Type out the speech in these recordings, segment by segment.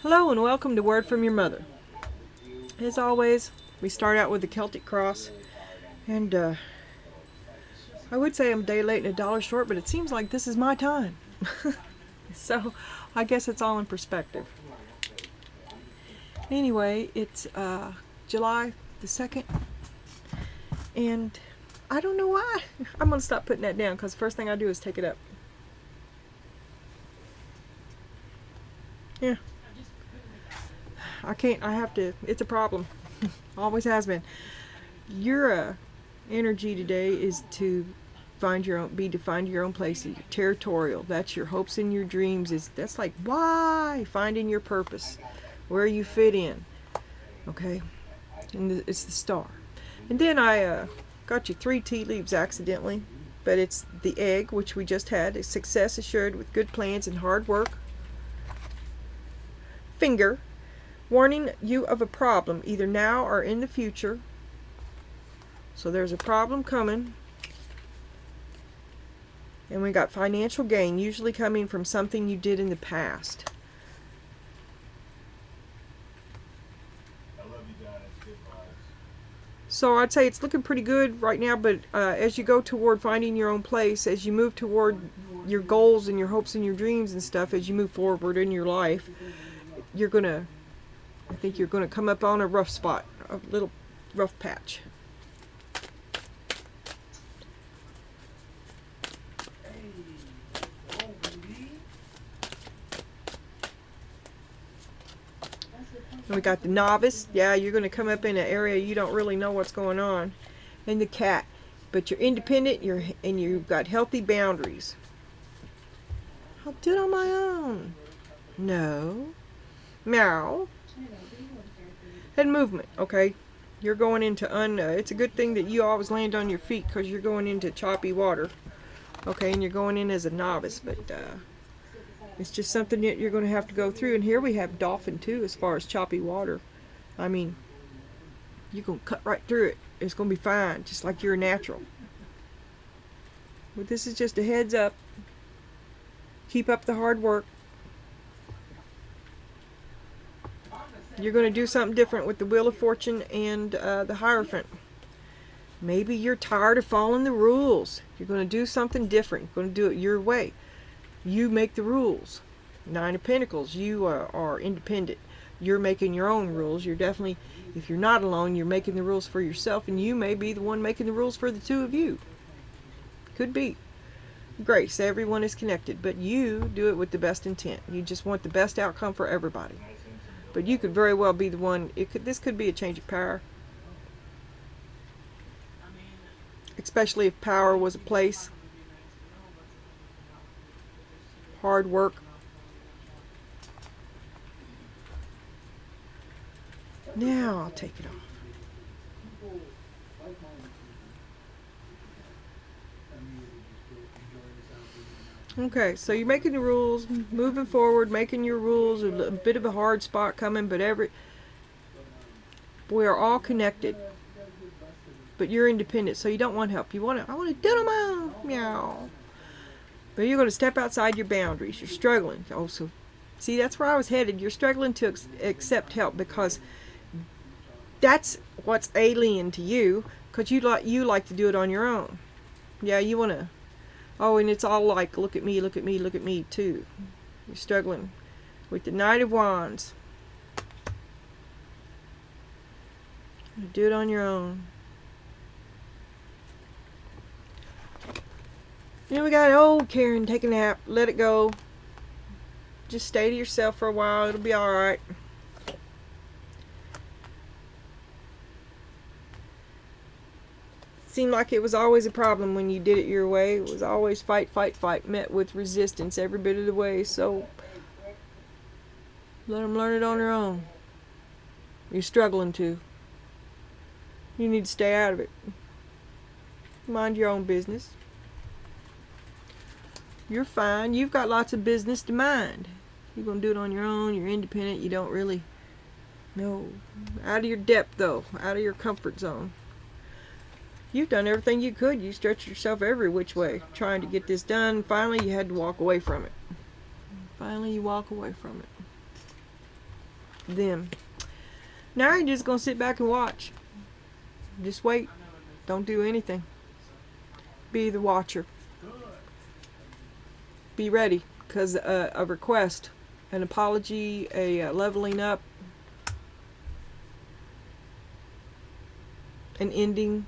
Hello and welcome to Word from Your Mother. As always, we start out with the Celtic cross, and I would say I'm a day late and a dollar short, but it seems like this is my time. So I guess it's all in perspective. Anyway, it's July the 2nd, and I don't know why. I'm going to stop putting that down because the first thing I do is take it up. Yeah. I can't, I have to, it's a problem. Always has been. Your energy today is to find your own, to find your own place, territorial. That's your hopes and your dreams. That's like why, finding your purpose, where you fit in. Okay, and it's the star. And then I got you 3 tea leaves accidentally, but it's the egg, which we just had. A success assured with good plans and hard work. Finger, warning you of a problem, either now or in the future. So there's a problem coming. And we got financial gain, usually coming from something you did in the past. I love you, Donna. Good vibes. So I'd say it's looking pretty good right now, but as you go toward finding your own place, as you move toward your goals and your hopes and your dreams and stuff, as you move forward in your life, I think you're gonna come up on a rough spot, a little rough patch. And we got the novice. Yeah, you're going to come up in an area you don't really know what's going on. And the cat. But you're independent, and you've got healthy boundaries. I'll do it on my own. No. Meow. And movement, okay? You're going into it's a good thing that you always land on your feet because you're going into choppy water. Okay, and you're going in as a novice, but it's just something that you're going to have to go through. And here we have dolphin too, as far as choppy water. I mean, you're going to cut right through it. It's going to be fine, just like you're a natural. But this is just a heads up. Keep up the hard work. You're going to do something different with the Wheel of Fortune and the Hierophant. Maybe you're tired of following the rules. You're going to do something different. You're going to do it your way. You make the rules. 9 of Pentacles, you are independent. You're making your own rules. You're definitely, if you're not alone, you're making the rules for yourself, and you may be the one making the rules for the two of you. Could be. Great, so everyone is connected, but you do it with the best intent. You just want the best outcome for everybody. But you could very well be the one, this could be a change of power. Especially if power was a place. Hard work. Now I'll take it off. Okay, so you're making the rules, moving forward, making your rules. A bit of a hard spot coming, but we are all connected. But you're independent, so you don't want help. I want to do it on my own. Meow. But you're going to step outside your boundaries. You're struggling. Oh, so see, that's where I was headed. You're struggling to accept help because that's what's alien to you. Because you like to do it on your own. Yeah, you want to. Oh, and it's all like, look at me, look at me, look at me too. You're struggling with the Knight of Wands. You do it on your own. We got old Karen, take a nap, let it go. Just stay to yourself for a while, it'll be alright. Seemed like it was always a problem when you did it your way. It was always fight, fight, fight, met with resistance every bit of the way. So let them learn it on their own. You're struggling to. You need to stay out of it. Mind your own business. You're fine. You've got lots of business to mind. You're going to do it on your own. You're independent. You don't really know. Out of your depth, though. Out of your comfort zone. You've done everything you could. You stretched yourself every which way trying to get this done. Finally, you had to walk away from it. Finally, you walk away from it. them. Now you're just going to sit back and watch. Just wait. Don't do anything. Be the watcher. Be ready, because a request, an apology, a leveling up, an ending,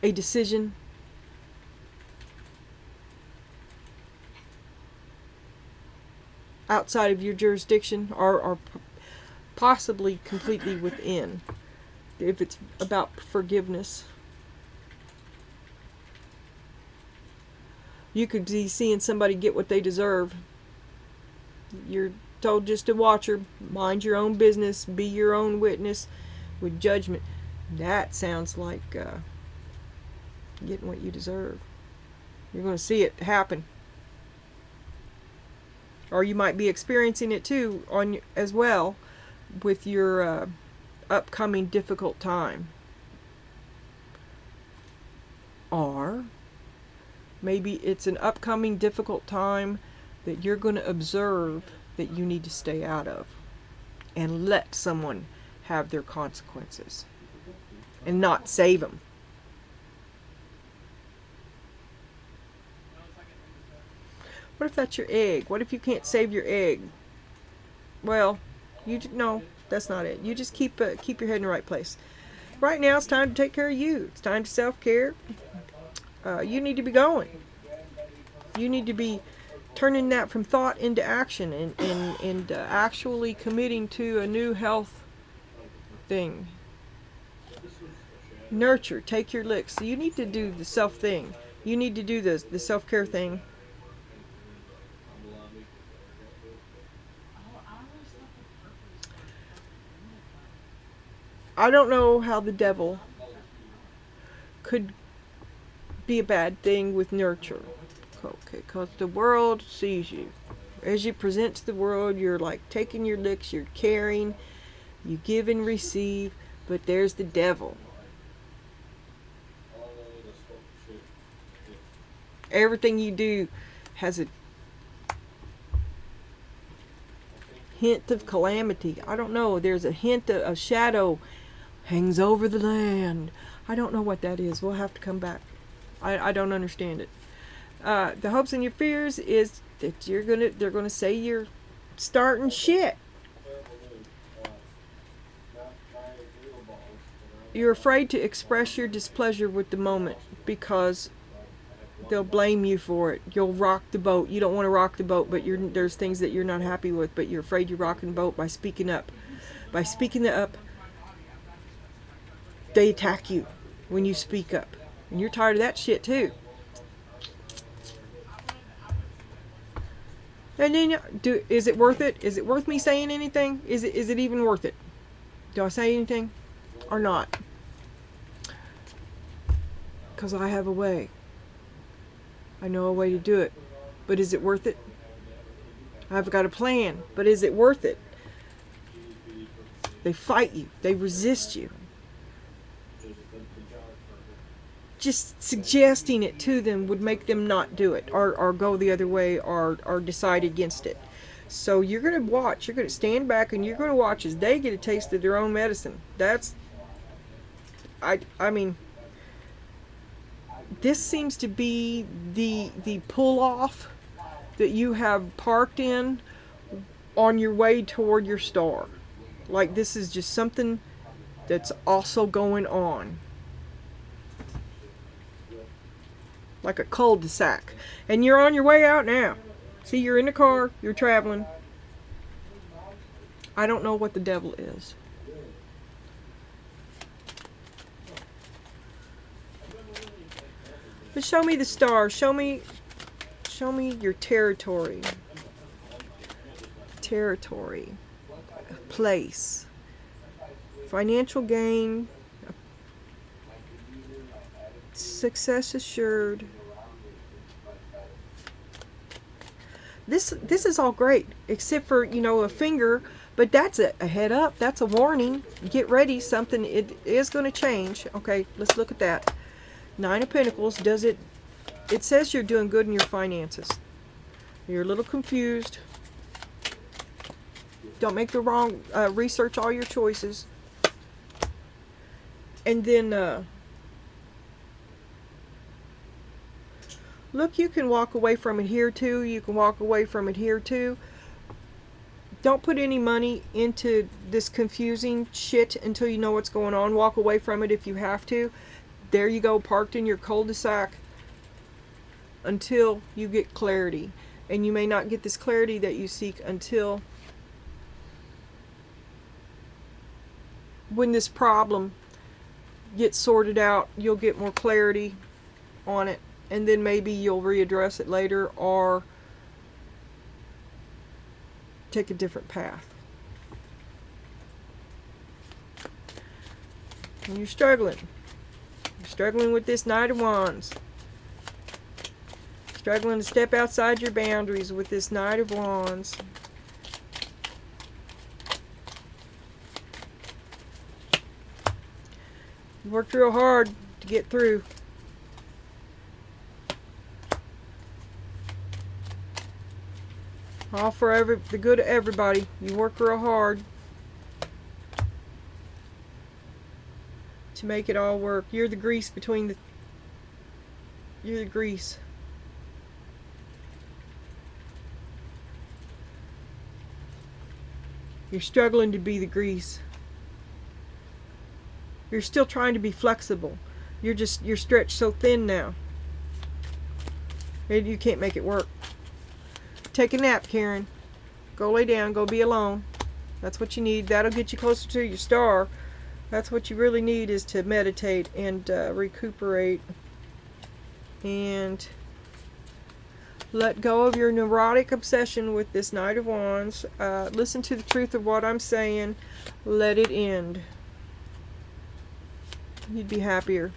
a decision, outside of your jurisdiction, or possibly completely within, if it's about forgiveness. You could be seeing somebody get what they deserve. You're told just to watch her, mind your own business, be your own witness with judgment. That sounds like getting what you deserve. You're going to see it happen. Or you might be experiencing it too as well with your upcoming difficult time. Or maybe it's an upcoming difficult time that you're going to observe that you need to stay out of and let someone have their consequences and not save them. What if that's your egg? What if you can't save your egg? Well, no, that's not it. You just keep your head in the right place. Right now, it's time to take care of you. It's time to self-care. You need to be going. You need to be turning that from thought into action and actually committing to a new health thing. Nurture. Take your licks. So you need to do the self thing. You need to do the self-care thing. I don't know how the devil could be a bad thing with nurture. Okay, because the world sees you. As you present to the world, you're like taking your licks, you're caring, you give and receive, but there's the devil. Everything you do has a hint of calamity. I don't know, there's a hint of a shadow hangs over the land. I don't know what that is. We'll have to come back. I don't understand it. The hopes and your fears is that they're gonna say you're starting shit. You're afraid to express your displeasure with the moment because they'll blame you for it. You'll rock the boat. You don't want to rock the boat, but there's things that you're not happy with, but you're afraid you're rocking the boat by speaking up. By speaking up, they attack you when you speak up. And you're tired of that shit too. And then, is it worth it? Is it worth me saying anything? Is it even worth it? Do I say anything or not? Because I have a way. I know a way to do it. But is it worth it? I've got a plan. But is it worth it? They fight you. They resist you. Just suggesting it to them would make them not do it or go the other way or decide against it. So you're going to watch. You're going to stand back and you're going to watch as they get a taste of their own medicine. I mean, this seems to be the pull-off that you have parked in on your way toward your star. Like this is just something that's also going on. Like a cul-de-sac. And you're on your way out now. See, you're in the car, you're traveling. I don't know what the devil is. But show me the stars. Show me your territory. Territory. Place. Financial gain. Success assured. This is all great, except for, a finger, but that's a head up. That's a warning. Get ready. Something it is going to change. Okay, let's look at that. 9 of Pentacles. It says you're doing good in your finances. You're a little confused. Don't make the wrong, research all your choices. And then, look, you can walk away from it here too. You can walk away from it here too. Don't put any money into this confusing shit until you know what's going on. Walk away from it if you have to. There you go, parked in your cul-de-sac until you get clarity. And you may not get this clarity that you seek until when this problem gets sorted out, you'll get more clarity on it. And then maybe you'll readdress it later or take a different path. And you're struggling. You're struggling with this Knight of Wands. Struggling to step outside your boundaries with this Knight of Wands. You worked real hard to get through. All for the good of everybody. You work real hard to make it all work. You're the grease between the... You're the grease. You're struggling to be the grease. You're still trying to be flexible. You're stretched so thin now. And you can't make it work. Take a nap, Karen. Go lay down. Go be alone. That's what you need. That'll get you closer to your star. That's what you really need, is to meditate and recuperate. And let go of your neurotic obsession with this Knight of Wands. Listen to the truth of what I'm saying. Let it end. You'd be happier.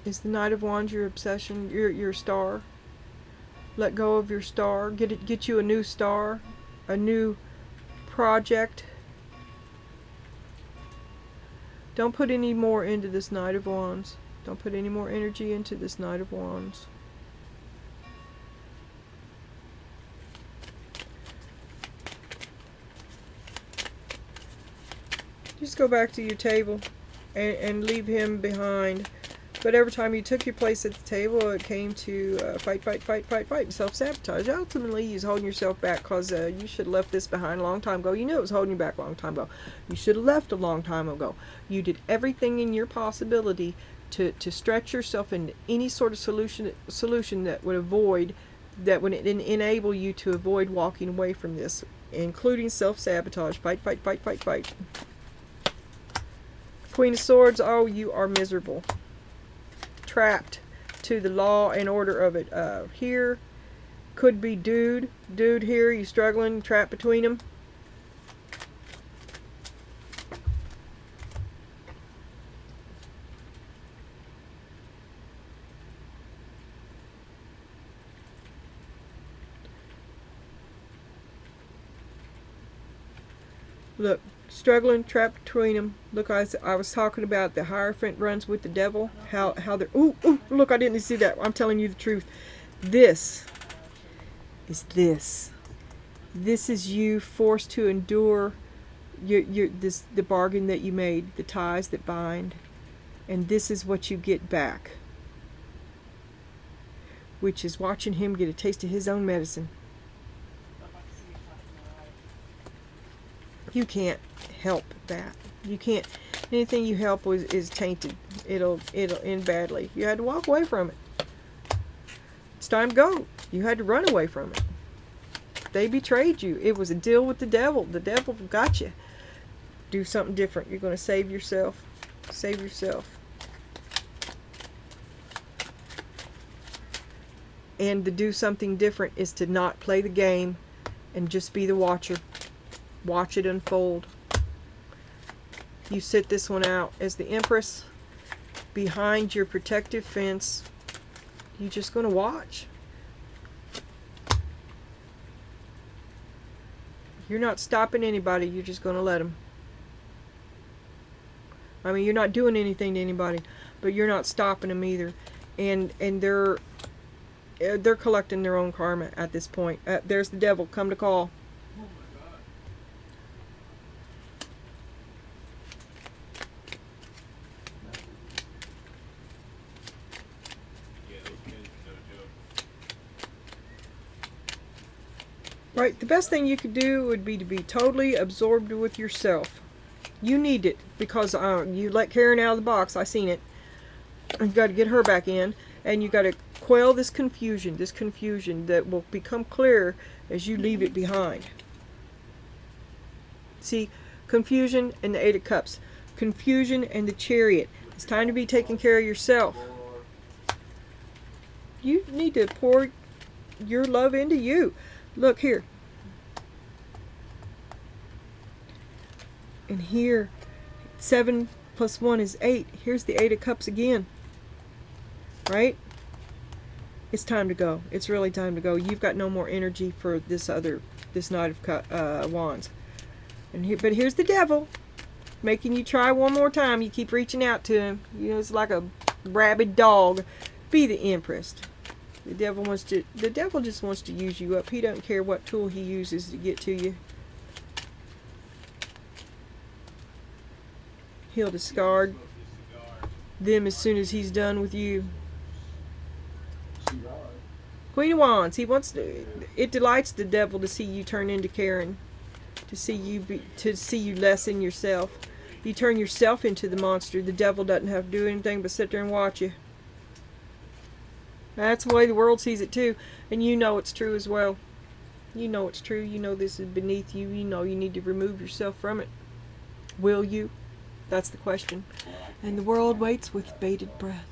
Is the Knight of Wands your obsession, your star? Let go of your star. Get you a new star, a new project. Don't put any more into this Knight of Wands. Don't put any more energy into this Knight of Wands. Just go back to your table and leave him behind. But every time you took your place at the table, it came to fight, and self-sabotage. Ultimately, you're holding yourself back because you should have left this behind a long time ago. You knew it was holding you back a long time ago. You should have left a long time ago. You did everything in your possibility to stretch yourself into any sort of solution that would enable you to avoid walking away from this, including self-sabotage. Fight. Queen of Swords, oh, you are miserable. Trapped to the law and order of it. Here could be dude here, you struggling, trapped between them. Look, struggling, trapped between them. Look, I was talking about the Hierophant runs with the devil. How they're... Ooh, look, I didn't see that. I'm telling you the truth. This is this. This is you forced to endure the bargain that you made, the ties that bind. And this is what you get back. Which is watching him get a taste of his own medicine. You can't help that. You can't. Anything you help is tainted. It'll end badly. You had to walk away from it. It's time to go. You had to run away from it. They betrayed you. It was a deal with the devil. The devil got you. Do something different. You're going to save yourself. Save yourself. And to do something different is to not play the game and just be the watcher. Watch it unfold. You sit this one out as the Empress behind your protective fence. You're just going to watch. You're not stopping anybody. You're just going to let them. I mean, you're not doing anything to anybody, but you're not stopping them either. And they're they're collecting their own karma at this point. There's the devil come to call. Oh my God. Yeah, those kids are no joke. Right, the best thing you could do would be to be totally absorbed with yourself. You need it because you let Karen out of the box. I seen it. You got to get her back in, and you got to quell this confusion that will become clear as you leave it behind. See, confusion and the Eight of Cups, confusion and the Chariot. It's time to be taking care of yourself. You need to pour your love into you. Look here. And here, 7 plus 1 is 8. Here's the Eight of Cups again. Right? It's time to go. It's really time to go. You've got no more energy for this Knight of Wands. But here's the devil, making you try one more time. You keep reaching out to him. You know, it's like a rabid dog. Be the Empress. The devil just wants to use you up. He doesn't care what tool he uses to get to you. He'll discard them as soon as he's done with you. Queen of Wands. It delights the devil to see you turn into Karen, to see you lessen yourself. You turn yourself into the monster. The devil doesn't have to do anything but sit there and watch you. That's the way the world sees it too, and you know it's true as well. You know it's true. You know this is beneath you. You know you need to remove yourself from it. Will you? That's the question. And the world waits with bated breath.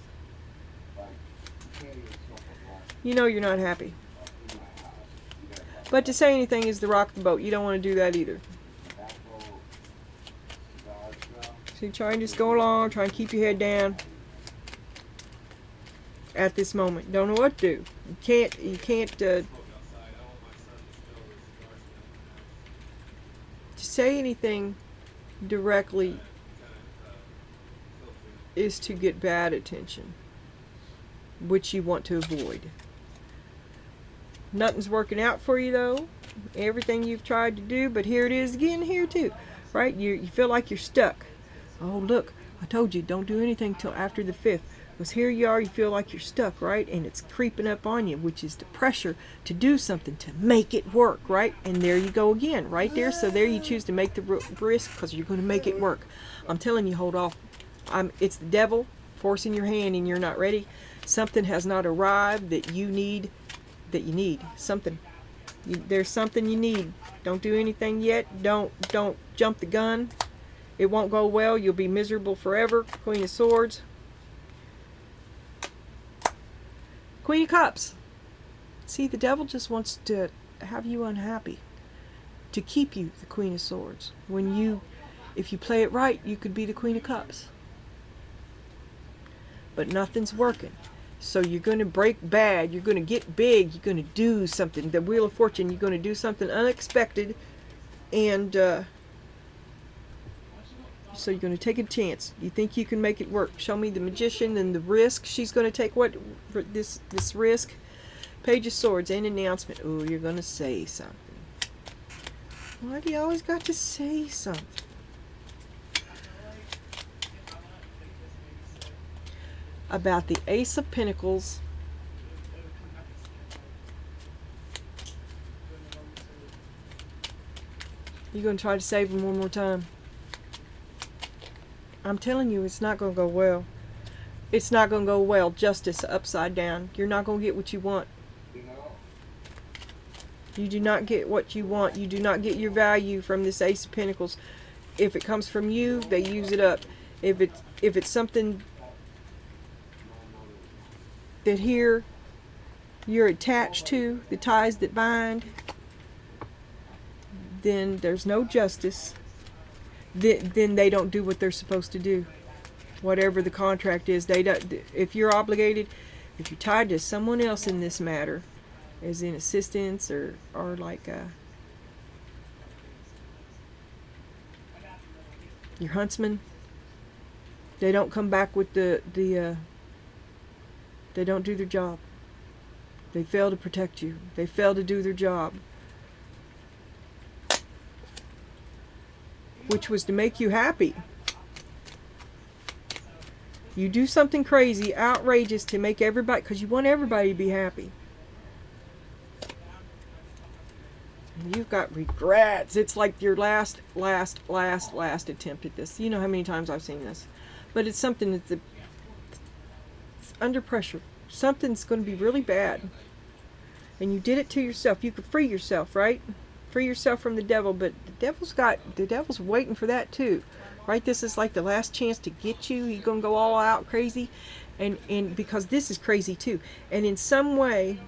You know you're not happy. But to say anything is to rock the boat. You don't want to do that either. So you try and just go along, try and keep your head down. At this moment, don't know what to do. You can't to say anything directly is to get bad attention, which you want to avoid. Nothing's working out for you though. Everything you've tried to do, but here it is again here too, right? You feel like you're stuck. Oh look, I told you don't do anything till after the 5th. Because here you are, you feel like you're stuck, right? And it's creeping up on you, which is the pressure to do something, to make it work, right? And there you go again, right there. So there you choose to make the risk because you're going to make it work. I'm telling you, hold off. It's the devil forcing your hand and you're not ready. Something has not arrived that you need, something. There's something you need. Don't do anything yet. Don't jump the gun. It won't go well. You'll be miserable forever. Queen of Swords. Queen of Cups. See, the devil just wants to have you unhappy, to keep you the Queen of Swords. If you play it right, you could be the Queen of Cups. But nothing's working. So you're going to break bad, you're going to get big, you're going to do something. The Wheel of Fortune, you're going to do something unexpected, and so you're going to take a chance. You think you can make it work. Show me the Magician and the risk. She's going to take what for this risk? Page of Swords, an announcement. Oh, you're going to say something. Why do you always got to say something? About the Ace of Pentacles. You're going to try to save him one more time. I'm telling you, it's not going to go well. It's not going to go well. Justice upside down. You're not going to get what you want. You do not get what you want. You do not get your value from this Ace of Pentacles. If it comes from you, they use it up. If it's something that here you're attached to, the ties that bind, then there's no justice. Then they don't do what they're supposed to do. Whatever the contract is, they don't. If you're obligated, if you're tied to someone else in this matter, as in assistance or like your huntsman, they don't come back with they don't do their job. They fail to protect you. They fail to do their job, which was to make you happy. You do something crazy, outrageous to make everybody, because you want everybody to be happy. And you've got regrets. It's like your last attempt at this. You know how many times I've seen this. But it's something that's it's under pressure. Something's going to be really bad. And you did it to yourself. You could free yourself, right? Free yourself from the devil, but the devil's waiting for that too. Right? This is like the last chance to get you. He's going to go all out crazy. And because this is crazy too. And in some way,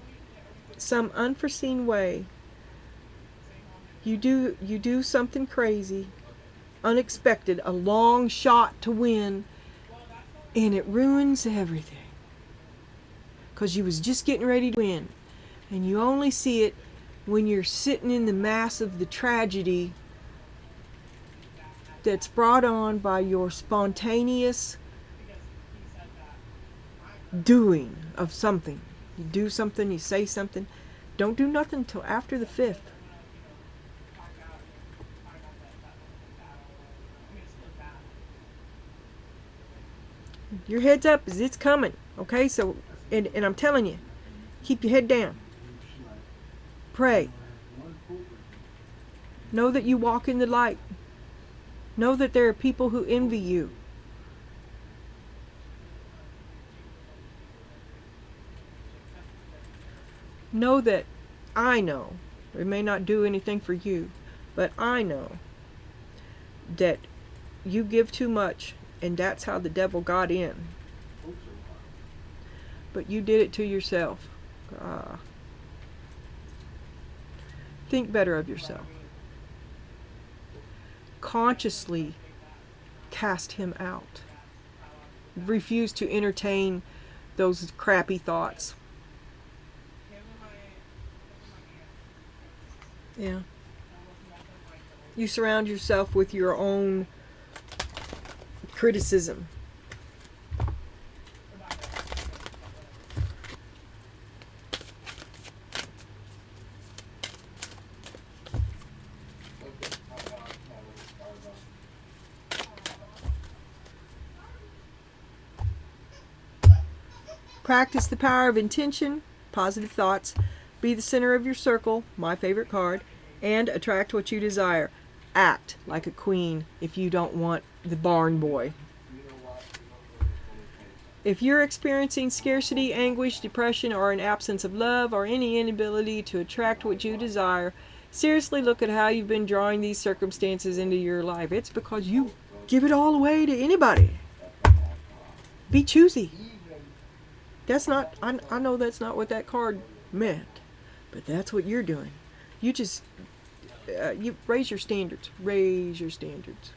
some unforeseen way, you do something crazy, unexpected, a long shot to win, and it ruins everything. Because you was just getting ready to win. And you only see it when you're sitting in the mass of the tragedy that's brought on by your spontaneous doing of something. You do something, you say something. Don't do nothing until after the 5th. Your head's up, as it's coming. Okay, so, and I'm telling you, keep your head down. Pray. Know that you walk in the light. Know that there are people who envy you. Know that I know, it may not do anything for you, but I know that you give too much, and that's how the devil got in. But you did it to yourself. Think better of yourself. Consciously cast him out. Refuse to entertain those crappy thoughts. Yeah. You surround yourself with your own criticism. Practice the power of intention, positive thoughts, be the center of your circle, my favorite card, and attract what you desire. Act like a queen if you don't want the barn boy. If you're experiencing scarcity, anguish, depression, or an absence of love, or any inability to attract what you desire, seriously look at how you've been drawing these circumstances into your life. It's because you give it all away to anybody. Be choosy. That's not, I know that's not what that card meant, but that's what you're doing. You just, you raise your standards. Raise your standards.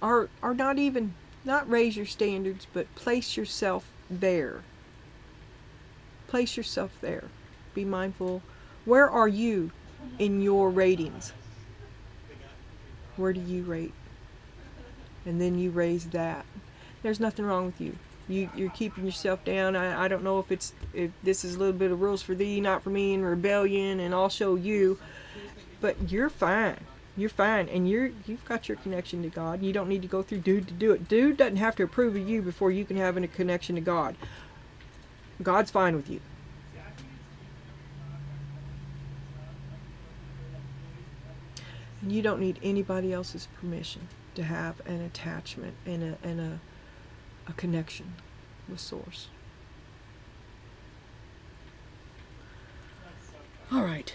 Or not raise your standards, but place yourself there. Place yourself there. Be mindful. Where are you in your ratings? Where do you rate? And then you raise that. There's nothing wrong with you. You're keeping yourself down. I don't know if this is a little bit of rules for thee, not for me, and rebellion, and I'll show you. But you're fine. You're fine, and you've got your connection to God. You don't need to go through dude to do it. Dude doesn't have to approve of you before you can have a connection to God. God's fine with you. And you don't need anybody else's permission to have an attachment and a connection with Source. All right.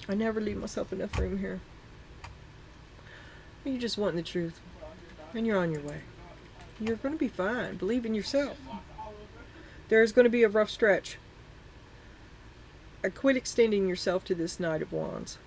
I never leave myself enough room here. You're just wanting the truth, and you're on your way. You're going to be fine. Believe in yourself. There's going to be a rough stretch. Quit extending yourself to this Knight of Wands.